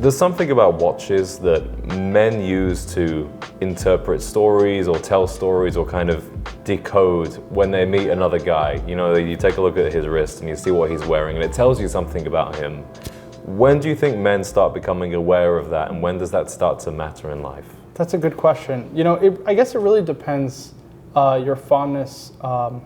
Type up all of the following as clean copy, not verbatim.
There's something about watches that men use to interpret stories or tell stories or kind of decode when they meet another guy. You know, you take a look at his wrist and you see what he's wearing and it tells you something about him. When do you think men start becoming aware of that, and when does that start to matter in life? That's a good question. You know, I guess it really depends your fondness, how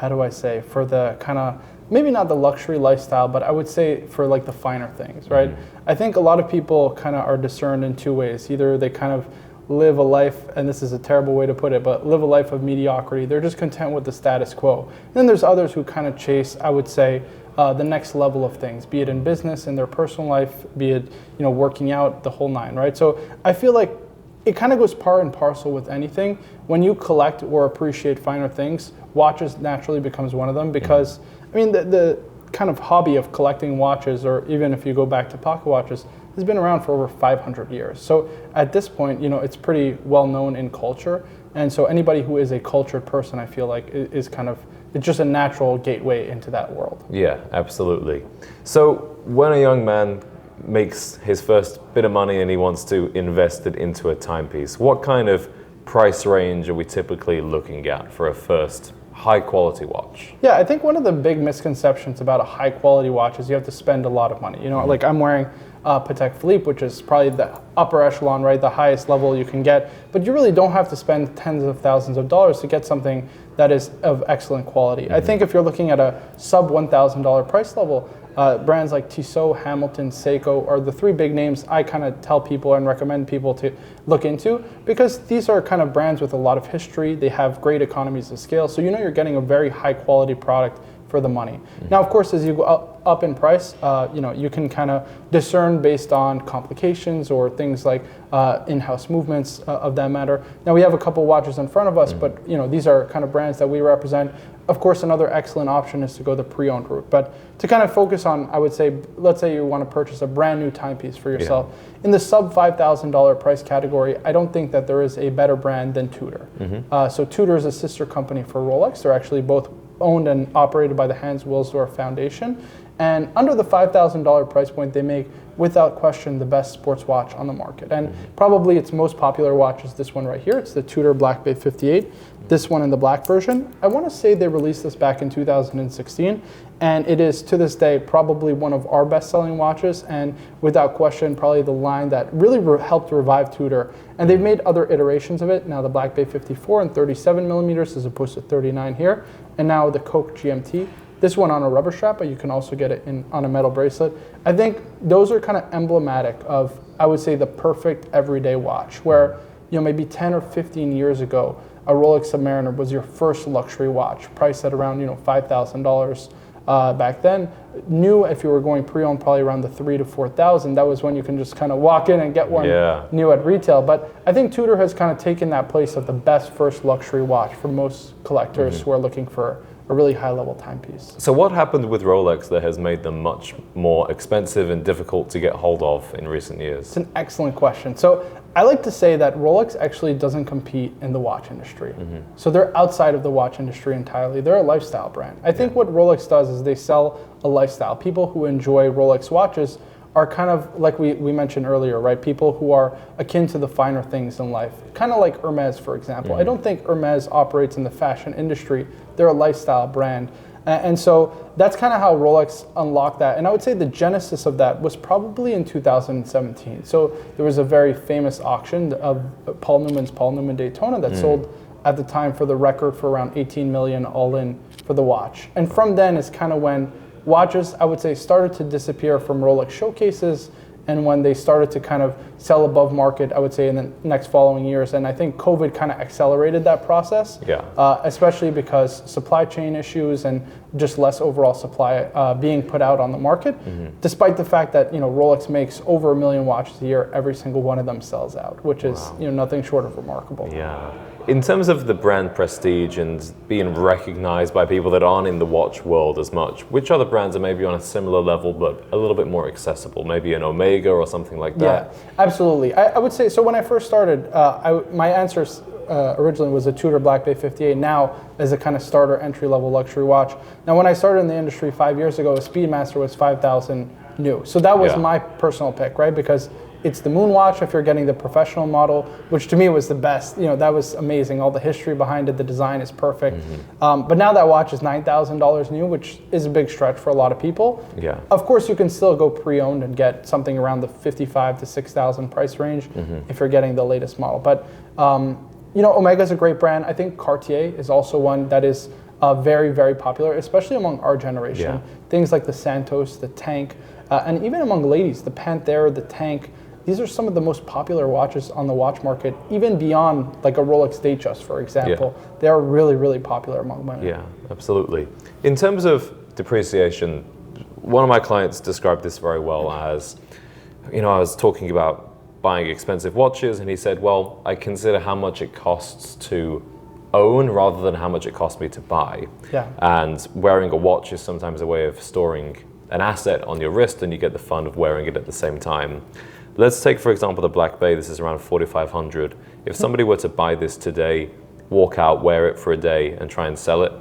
do I say, for the kind of, maybe not the luxury lifestyle, but I would say for like the finer things, right? Mm-hmm. I think a lot of people kind of are discerned in two ways. Either they kind of live a life, and this is a terrible way to put it, but live a life of mediocrity. They're just content with the status quo. And then there's others who kind of chase, I would say, the next level of things, be it in business, in their personal life, be it, you know, working out, the whole nine, right? So I feel like it kind of goes part and parcel with anything. When you collect or appreciate finer things, watches naturally becomes one of them, because I mean, the kind of hobby of collecting watches, or even if you go back to pocket watches, has been around for over 500 years. So at this point, you know, it's pretty well known in culture. And so anybody who is a cultured person, I feel like, is kind of, it's just a natural gateway into that world. Yeah, absolutely. So when a young man makes his first bit of money and he wants to invest it into a timepiece, what kind of price range are we typically looking at for a first high quality watch? Yeah, I think one of the big misconceptions about a high quality watch is you have to spend a lot of money. You know, like I'm wearing Patek Philippe, which is probably the upper echelon, right? The highest level you can get, but you really don't have to spend tens of thousands of dollars to get something that is of excellent quality. I think if you're looking at a sub $1,000 price level, brands like Tissot, Hamilton, Seiko are the three big names I kind of tell people and recommend people to look into, because these are kind of brands with a lot of history. They have great economies of scale, so you know you're getting a very high quality product for the money. Now, of course, as you go up in price, you know, you can kind of discern based on complications or things like in-house movements of that matter. Now, we have a couple watches in front of us, but you know, these are kind of brands that we represent. Of course, another excellent option is to go the pre-owned route. But to kind of focus on, I would say, let's say you want to purchase a brand new timepiece for yourself. Yeah. In the sub $5,000 price category, I don't think that there is a better brand than Tudor. So Tudor is a sister company for Rolex. They're actually both owned and operated by the Hans Wilsdorf Foundation. And under the $5,000 price point, they make, without question, the best sports watch on the market. And probably its most popular watch is this one right here. It's the Tudor Black Bay 58. This one in the black version. I want to say they released this back in 2016. And it is, to this day, probably one of our best-selling watches. And without question, probably the line that really helped revive Tudor. And they've made other iterations of it. Now the Black Bay 54 and 37 millimeters as opposed to 39 here. And now the Coke GMT. This one on a rubber strap, but you can also get it on a metal bracelet. I think those are kind of emblematic of, I would say, the perfect everyday watch, where, you know, maybe 10 or 15 years ago, a Rolex Submariner was your first luxury watch, priced at around, you know, $5,000 back then. New, if you were going pre-owned, probably around the $3,000 to $4,000. That was when you can just kind of walk in and get one new at retail. But I think Tudor has kind of taken that place of the best first luxury watch for most collectors who are looking for a really high-level timepiece. So what happened with Rolex that has made them much more expensive and difficult to get hold of in recent years? It's an excellent question. So I like to say that Rolex actually doesn't compete in the watch industry. So they're outside of the watch industry entirely. They're a lifestyle brand. I think what Rolex does is they sell a lifestyle. People who enjoy Rolex watches are kind of, like we mentioned earlier, right? People who are akin to the finer things in life. Kind of like Hermes, for example. I don't think Hermes operates in the fashion industry. They're a lifestyle brand. And so that's kind of how Rolex unlocked that. And I would say the genesis of that was probably in 2017. So there was a very famous auction of Paul Newman's Paul Newman Daytona that sold at the time for the record for around 18 million all in for the watch. And from then is kind of when watches, I would say, started to disappear from Rolex showcases, and when they started to kind of sell above market, I would say, in the next following years. And I think COVID kind of accelerated that process, especially because supply chain issues and just less overall supply being put out on the market, despite the fact that, you know, Rolex makes over 1 million watches a year, every single one of them sells out, which is, you know, nothing short of remarkable. Yeah. In terms of the brand prestige and being recognized by people that aren't in the watch world as much, which other brands are maybe on a similar level but a little bit more accessible? Maybe an Omega or something like that? Yeah, absolutely. I would say, so when I first started, my answer originally was a Tudor Black Bay 58, now as a kind of starter entry-level luxury watch. Now, when I started in the industry 5 years ago, a Speedmaster was $5,900. new. So that was Yeah. my personal pick, right? Because it's the Moon watch if you're getting the professional model, which to me was the best. That was amazing. All the history behind it, the design is perfect. But now that watch is $9,000 new, which is a big stretch for a lot of people. Yeah. Of course, you can still go pre-owned and get something around the 55 to 6,000 price range if you're getting the latest model. But Omega is a great brand. I think Cartier is also one that is very, very popular, especially among our generation. Yeah. Things like the Santos, the Tank, and even among ladies, the Panthera, the Tank. These are some of the most popular watches on the watch market, even beyond like a Rolex Datejust, for example. Yeah. They are really, really popular among women. Yeah, absolutely. In terms of depreciation, one of my clients described this very well as, I was talking about buying expensive watches, and he said, well, I consider how much it costs to own rather than how much it costs me to buy. Yeah. And wearing a watch is sometimes a way of storing an asset on your wrist, and you get the fun of wearing it at the same time. Let's take, for example, the Black Bay. This is around $4,500. If somebody were to buy this today, walk out, wear it for a day, and try and sell it,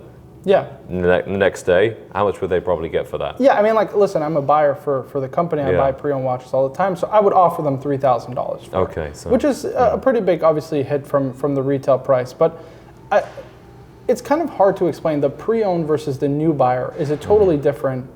Yeah. the next day, how much would they probably get for that? Yeah, I mean, like, listen, I'm a buyer for the company. I Yeah. buy pre-owned watches all the time, so I would offer them $3,000 for it. Okay, so Which is a pretty big, obviously, hit from the retail price. But it's kind of hard to explain. The pre-owned versus the new buyer is a totally different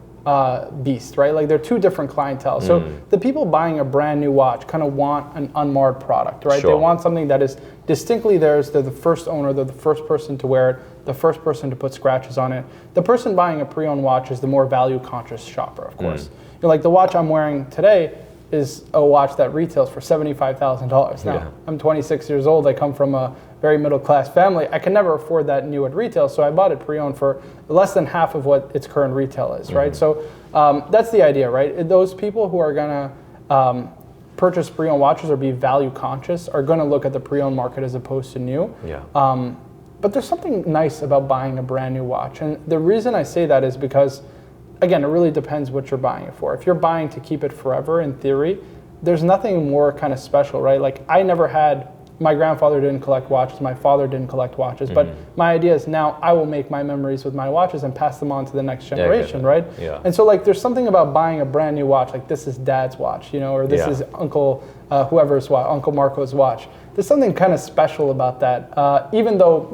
beast, right? Like, they're two different clientele. So the people buying a brand new watch kind of want an unmarred product, right? Sure. They want something that is distinctly theirs. They're the first owner. They're the first person to wear it, the first person to put scratches on it. The person buying a pre-owned watch is the more value-conscious shopper, of course. Like the watch I'm wearing today is a watch that retails for $75,000. Now, Yeah. I'm 26 years old. I come from a very middle-class family. I can never afford that new at retail, so I bought it pre-owned for less than half of what its current retail is, right? So that's the idea, right? Those people who are gonna purchase pre-owned watches or be value-conscious are gonna look at the pre-owned market as opposed to new. Yeah. But there's something nice about buying a brand new watch. And the reason I say that is because, again, it really depends what you're buying it for. If you're buying to keep it forever, in theory, there's nothing more kind of special, right? Like, my grandfather didn't collect watches, my father didn't collect watches, but my idea is now I will make my memories with my watches and pass them on to the next generation, right? Yeah. And so, like, there's something about buying a brand new watch, like this is Dad's watch, or this is Uncle whoever's watch, Uncle Marco's watch. There's something kind of special about that, even though,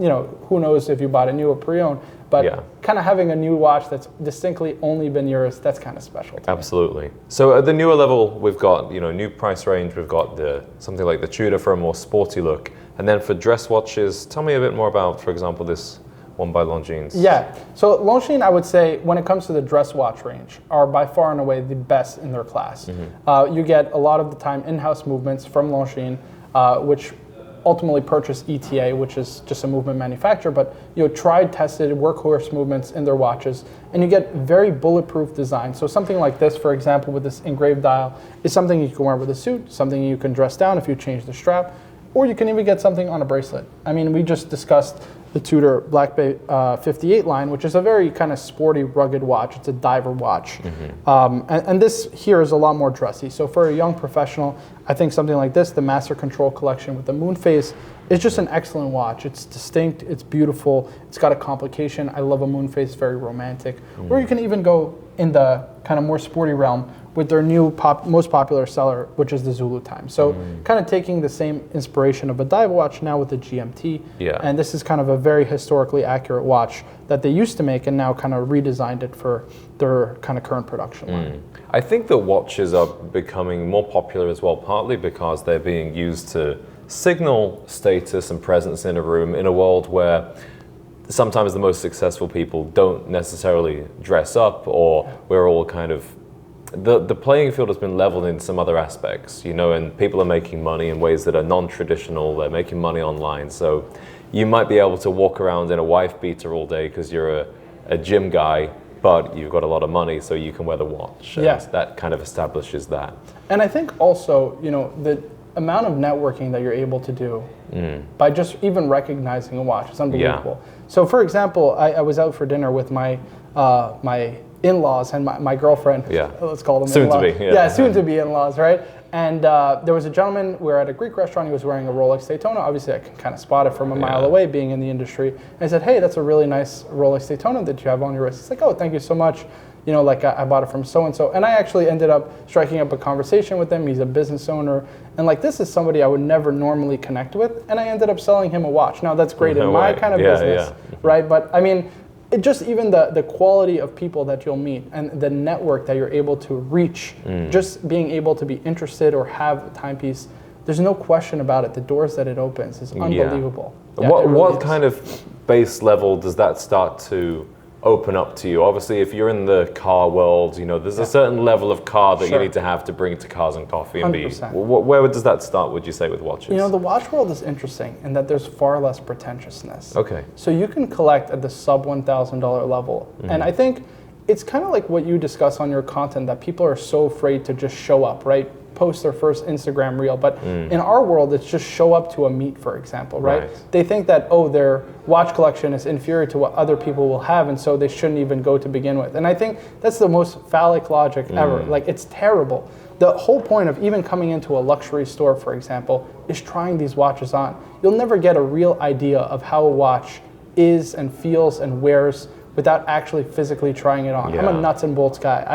who knows if you bought a new or pre-owned, but kind of having a new watch that's distinctly only been yours, that's kind of special to me. Absolutely. So at the newer level, we've got, new price range. We've got something like the Tudor for a more sporty look. And then for dress watches, tell me a bit more about, for example, this one by Longines. Yeah. So Longines, I would say, when it comes to the dress watch range, are by far and away the best in their class. You get a lot of the time in-house movements from Longines, which ultimately purchase ETA, which is just a movement manufacturer, but tried, tested, workhorse movements in their watches, and you get very bulletproof design. So something like this, for example, with this engraved dial, is something you can wear with a suit, something you can dress down if you change the strap, or you can even get something on a bracelet. I mean, we just discussed the Tudor Black Bay 58 line, which is a very kind of sporty, rugged watch. It's a diver watch. And this here is a lot more dressy. So for a young professional, I think something like this, the Master Control Collection with the moon face, is just an excellent watch. It's distinct, it's beautiful, it's got a complication. I love a moon face, very romantic. Or you can even go in the kind of more sporty realm with their new most popular seller, which is the Zulu Time. So kind of taking the same inspiration of a dive watch now with the GMT. Yeah. And this is kind of a very historically accurate watch that they used to make and now kind of redesigned it for their kind of current production line. I think that watches are becoming more popular as well, partly because they're being used to signal status and presence in a room in a world where sometimes the most successful people don't necessarily dress up, or we're all kind of the playing field has been leveled in some other aspects, and people are making money in ways that are non-traditional. They're making money online. So you might be able to walk around in a wife beater all day because you're a gym guy, but you've got a lot of money, so you can wear the watch. And that kind of establishes that. And I think also, the amount of networking that you're able to do by just even recognizing a watch is unbelievable. So for example, I was out for dinner with my in-laws and my girlfriend, let's call them soon in-laws. to be, soon to be in-laws, right? And there was a gentleman, we were at a Greek restaurant, he was wearing a Rolex Daytona. Obviously I can kind of spot it from a mile away being in the industry. And I said, hey, that's a really nice Rolex Daytona that you have on your wrist. He's like, oh, thank you so much. you know, like I bought it from so-and-so. And I actually ended up striking up a conversation with him. He's a business owner. And like, this is somebody I would never normally connect with. And I ended up selling him a watch. Now that's great in my kind of business, right? But I mean, it just even the quality of people that you'll meet and the network that you're able to reach, just being able to be interested or have a timepiece, there's no question about it. The doors that it opens is unbelievable. Yeah, what kind of base level does that start to open up to you? Obviously, if you're in the car world, you know, there's a certain level of car that you need to have to bring to Cars and Coffee and 100%. Where does that start, would you say, with watches? You know, the watch world is interesting in that there's far less pretentiousness. Okay. So you can collect at the sub $1,000 level. And I think it's kind of like what you discuss on your content, that people are so afraid to just show up, right? Post their first Instagram reel. But in our world, it's just show up to a meet, for example, right? They think that, oh, their watch collection is inferior to what other people will have, and so they shouldn't even go to begin with. And I think that's the most phallic logic ever. Like, it's terrible. The whole point of even coming into a luxury store, for example, is trying these watches on. You'll never get a real idea of how a watch is and feels and wears without actually physically trying it on. I'm a nuts and bolts guy.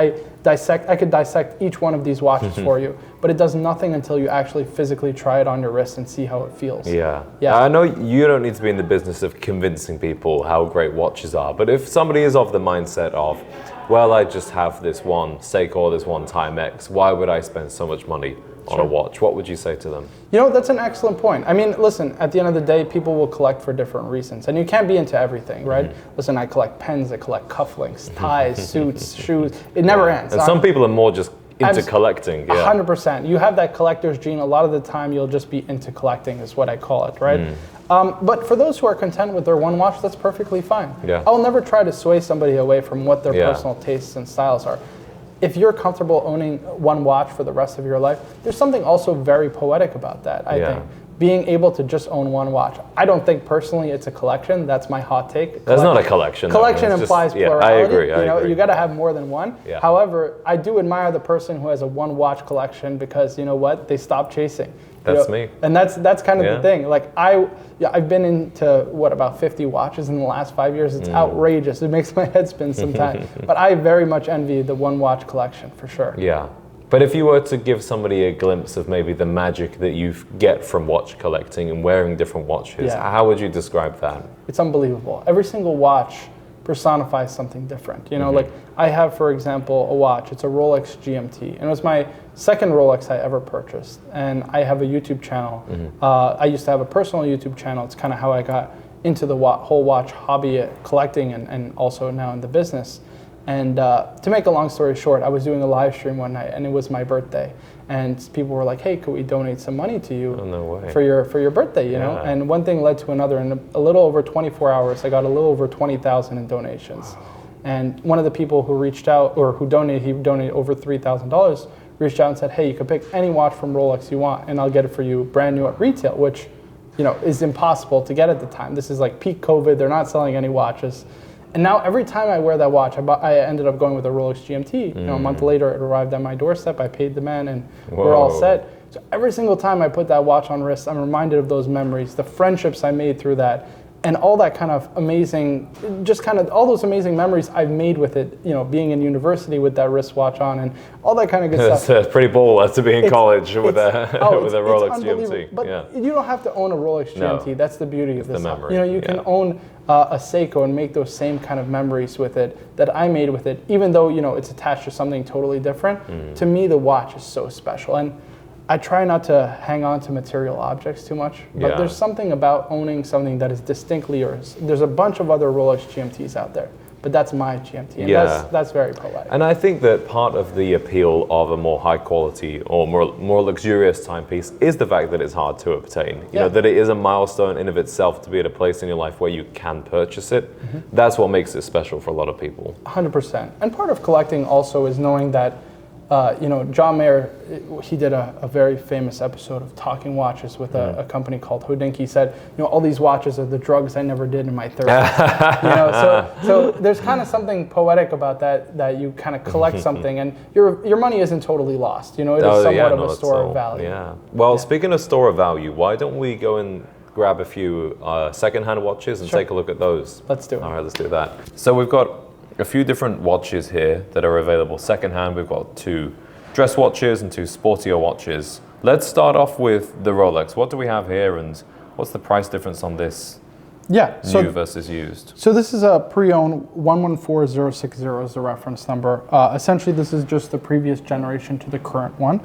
I could dissect each one of these watches for you, but it does nothing until you actually physically try it on your wrist and see how it feels. Yeah. I know you don't need to be in the business of convincing people how great watches are, but if somebody is of the mindset of, well, I just have this one Seiko, this one Timex, why would I spend so much money on a watch? What would you say to them? You know, that's an excellent point. I mean, listen, at the end of the day, people will collect for different reasons, and you can't be into everything, right? Listen, I collect pens, I collect cufflinks, ties, suits, shoes. It never ends. And some people are more just into collecting. 100%. You have that collector's gene. A lot of the time, you'll just be into collecting, is what I call it, right? But for those who are content with their one watch, that's perfectly fine. I'll never try to sway somebody away from what their personal tastes and styles are. If you're comfortable owning one watch for the rest of your life, there's something also very poetic about that, I think. Being able to just own one watch. I don't think personally it's a collection. That's my hot take. That's not a collection. Collection implies plurality. I agree. I agree. You got to have more than one. However, I do admire the person who has a one watch collection, because you know what? They stop chasing. That's me. And that's kind of the thing. Like I've been into about 50 watches in the last 5 years. It's outrageous. It makes my head spin sometimes. But I very much envy the one watch collection for sure. Yeah. But if you were to give somebody a glimpse of maybe the magic that you get from watch collecting and wearing different watches, how would you describe that? It's unbelievable. Every single watch personifies something different. You know, like I have, for example, a watch. It's a Rolex GMT, and it was my second Rolex I ever purchased. And I have a YouTube channel. I used to have a personal YouTube channel. It's kind of how I got into the whole watch hobby, collecting, and also now in the business. And to make a long story short, I was doing a live stream one night, and it was my birthday. And people were like, "Hey, could we donate some money to you for your birthday?" You know. And one thing led to another. In a little over 24 hours, I got a little over 20,000 in donations. And one of the people who reached out, or who donated, he donated over $3,000, reached out and said, "Hey, you can pick any watch from Rolex you want, and I'll get it for you brand new at retail," which, you know, is impossible to get at the time. This is like peak COVID. They're not selling any watches. And now every time I wear that watch, I ended up going with a Rolex GMT. You know, a month later, it arrived at my doorstep. I paid the man, and we're all set. So every single time I put that watch on wrist, I'm reminded of those memories, the friendships I made through that, and all that kind of amazing, just kind of all those amazing memories I've made with it. You know, being in university with that wristwatch on, and all that kind of good stuff. It's pretty baller to be in college with a Rolex GMT. But you don't have to own a Rolex GMT. No. That's the beauty of this. The memory. You know, you can own a Seiko and make those same kind of memories with it that I made with it, even though, you know, it's attached to something totally different. To me, the watch is so special. And I try not to hang on to material objects too much, but there's something about owning something that is distinctly yours. There's a bunch of other Rolex GMTs out there, but that's my GMT, and that's very poetic. And I think that part of the appeal of a more high quality or more luxurious timepiece is the fact that it's hard to obtain. You know, that it is a milestone in of itself to be at a place in your life where you can purchase it. That's what makes it special for a lot of people. 100%. And part of collecting also is knowing that you know, John Mayer, he did a very famous episode of Talking Watches with a company called Houdinki. He said, you know, all these watches are the drugs I never did in my 30s. You know, so there's kind of something poetic about that you kind of collect something, and your money isn't totally lost. You know, it is somewhat of a store of value. Well, speaking of store of value, why don't we go and grab a few second-hand watches and take a look at those? Let's do it. All right, let's do that. So we've got a few different watches here that are available secondhand. We've got 2 dress watches and 2 sportier watches. Let's start off with the Rolex. What do we have here, and what's the price difference on this new versus used? So this is a pre-owned 114060 is the reference number. Essentially, this is just the previous generation to the current one.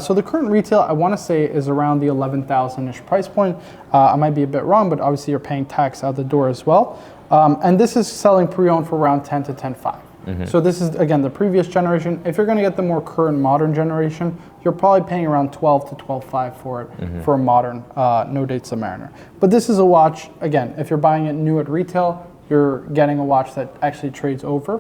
So the current retail, I want to say, is around the 11,000-ish price point. I might be a bit wrong, but obviously you're paying tax out the door as well. And this is selling pre-owned for around 10 to 10.5. So this is, again, the previous generation. If you're going to get the more current modern generation, you're probably paying around 12 to 12.5 for it for a modern no-date Submariner. But this is a watch, again, if you're buying it new at retail, you're getting a watch that actually trades over,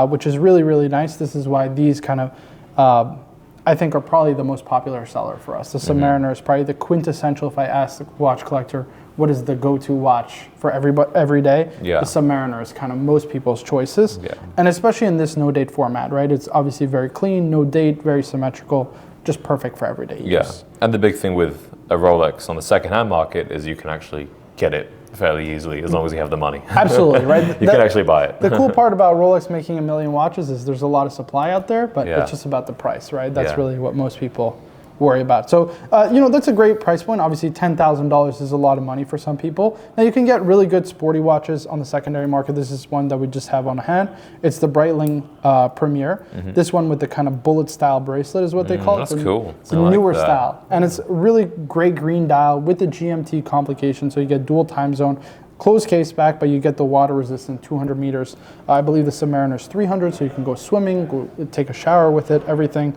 which is really, really nice. This is why these kind of, I think, are probably the most popular seller for us. The Submariner is probably the quintessential, if I ask the watch collector, what is the go-to watch for every day? Yeah. The Submariner is kind of most people's choices. Yeah. And especially in this no-date format, right? It's obviously very clean, no date, very symmetrical, just perfect for everyday use. Yeah, and the big thing with a Rolex on the secondhand market is you can actually get it fairly easily as long as you have the money. Absolutely, right? You can actually buy it. The cool part about Rolex making 1 million watches is there's a lot of supply out there, but it's just about the price, right? That's really what most people worry about. So, that's a great price point. Obviously, $10,000 is a lot of money for some people. Now, you can get really good sporty watches on the secondary market. This is one that we just have on hand. It's the Breitling Premier. This one with the kind of bullet style bracelet is what they call it. That's cool. It's a newer style. And it's really great green dial with the GMT complication, so you get dual time zone. Closed case back, but you get the water resistant 200 meters. I believe the Submariner is 300, so you can go swimming, go take a shower with it, everything.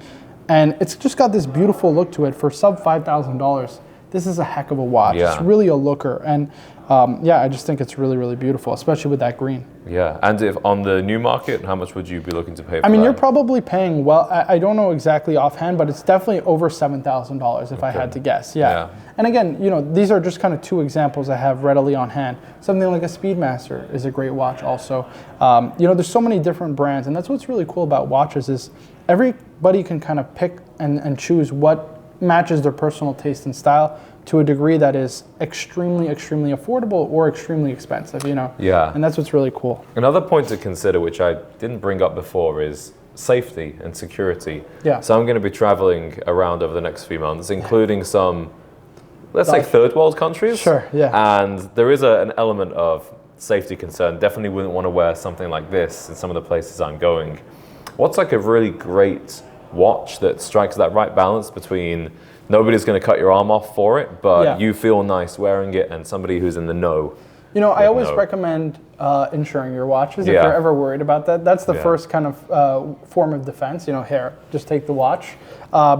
And it's just got this beautiful look to it for sub $5,000. This is a heck of a watch. Yeah. It's really a looker. And I just think it's really, really beautiful, especially with that green. Yeah, and if on the new market, how much would you be looking to pay for I mean, that? you're probably paying, well, I don't know exactly offhand, but it's definitely over $7,000 if I had to guess. Yeah. And again, these are just kind of 2 examples I have readily on hand. Something like a Speedmaster is a great watch also. There's so many different brands, and that's what's really cool about watches is everybody can kind of pick and choose what matches their personal taste and style to a degree that is extremely, extremely affordable or extremely expensive, Yeah. And that's what's really cool. Another point to consider, which I didn't bring up before, is safety and security. Yeah. So I'm going to be traveling around over the next few months, including some, let's say, third world countries. Sure, yeah. And there is an element of safety concern. Definitely wouldn't want to wear something like this in some of the places I'm going. What's like a really great watch that strikes that right balance between nobody's going to cut your arm off for it, but you feel nice wearing it, and somebody who's in the know? I always recommend insuring your watches if you're ever worried about that. That's the first kind of form of defense. Here, just take the watch,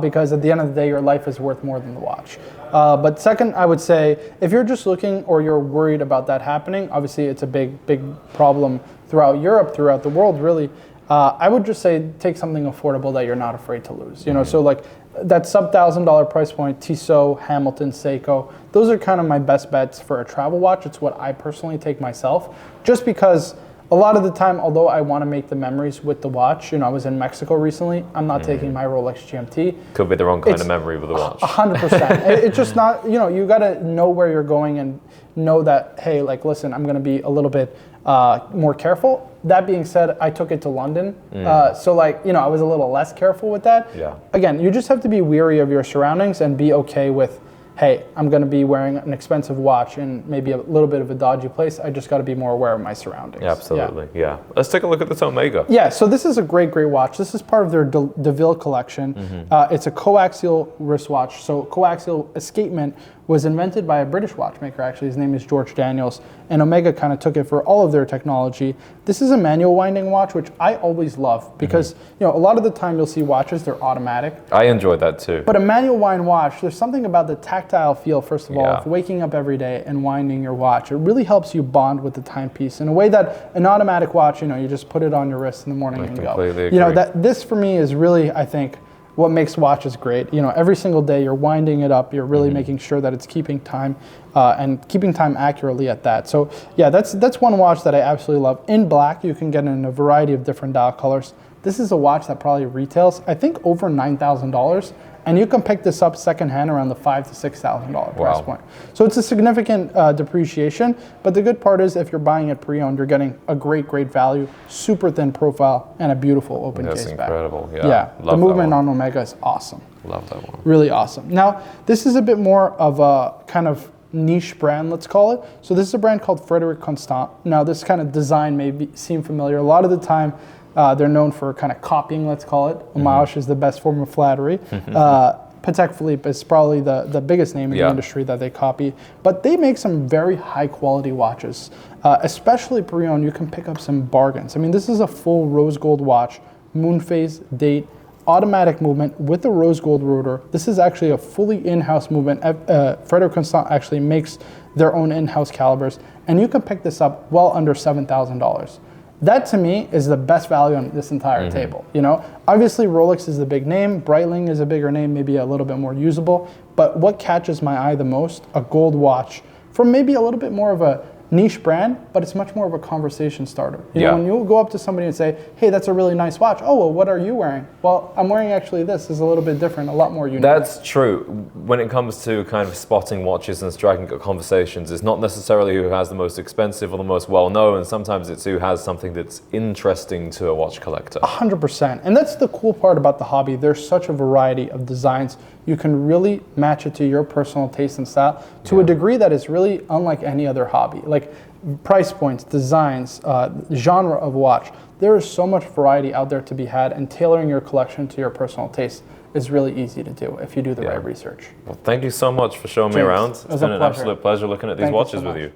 because at the end of the day, your life is worth more than the watch. But second, I would say, if you're just looking or you're worried about that happening, obviously it's a big, big problem throughout Europe, throughout the world, really. I would just say take something affordable that you're not afraid to lose. So like that sub $1,000 price point, Tissot, Hamilton, Seiko, those are kind of my best bets for a travel watch. It's what I personally take myself, just because a lot of the time, although I want to make the memories with the watch, I was in Mexico recently, I'm not taking my Rolex GMT. Could be the wrong kind of memory with the watch. 100%. It's just not, you got to know where you're going and know that, hey, like, listen, I'm going to be a little bit more careful. That being said, I took it to London. So I was a little less careful with that. Yeah. Again, you just have to be weary of your surroundings and be okay with, hey, I'm going to be wearing an expensive watch in maybe a little bit of a dodgy place. I just got to be more aware of my surroundings. Yeah, absolutely, yeah. Let's take a look at this Omega. Yeah, so this is a great, great watch. This is part of their DeVille collection. It's a coaxial wristwatch. So coaxial escapement was invented by a British watchmaker, actually. His name is George Daniels, and Omega kind of took it for all of their technology. This is a manual winding watch, which I always love because, a lot of the time you'll see watches, they're automatic. I enjoyed that too. But a manual wind watch, there's something about the tactile feel, first of all, of waking up every day and winding your watch. It really helps you bond with the timepiece in a way that an automatic watch, you just put it on your wrist in the morning and go. Agree. This for me is really, I think, what makes watches great. Every single day you're winding it up, you're really making sure that it's keeping time and keeping time accurately at that. So yeah, that's one watch that I absolutely love. In black, you can get it in a variety of different dial colors. This is a watch that probably retails, I think, over $9,000, And you can pick this up secondhand around the $5,000 to $6,000 price Wow. point. So it's a significant depreciation, but the good part is if you're buying it pre-owned, you're getting a great value, super thin profile, and a beautiful open That's case back. incredible. Yeah, Yeah, love the that movement one. on Omega is awesome. Love that one. Really awesome. Now, this is a bit more of a kind of niche brand, let's call it. So this is a brand called Frederic Constant. Now, this kind of design may seem familiar. A lot of the time, they're known for kind of copying, let's call it. Homage is the best form of flattery. Patek Philippe is probably the biggest name in the industry that they copy. But they make some very high quality watches. Especially pre-owned, you can pick up some bargains. I mean, this is a full rose gold watch, moon phase, date, automatic movement with a rose gold rotor. This is actually a fully in-house movement. Frederic Constant actually makes their own in-house calibers, and you can pick this up well under $7,000. That to me is the best value on this entire table. You know, obviously Rolex is the big name, Breitling is a bigger name, maybe a little bit more usable. But what catches my eye the most, a gold watch from maybe a little bit more of a niche brand, but it's much more of a conversation starter. You know, when you go up to somebody and say, hey, that's a really nice watch. Oh, well, what are you wearing? Well, I'm wearing actually this. Is a little bit different, a lot more unique. That's true. When it comes to kind of spotting watches and striking up conversations, it's not necessarily who has the most expensive or the most well-known. Sometimes it's who has something that's interesting to a watch collector. 100%. And that's the cool part about the hobby. There's such a variety of designs. You can really match it to your personal taste and style to a degree that is really unlike any other hobby. Like price points, designs, genre of watch. There is so much variety out there to be had, and tailoring your collection to your personal taste is really easy to do if you do the right research. Well, thank you so much for showing me around. It's been an pleasure. absolute pleasure looking at these Thank you watches so with much. you.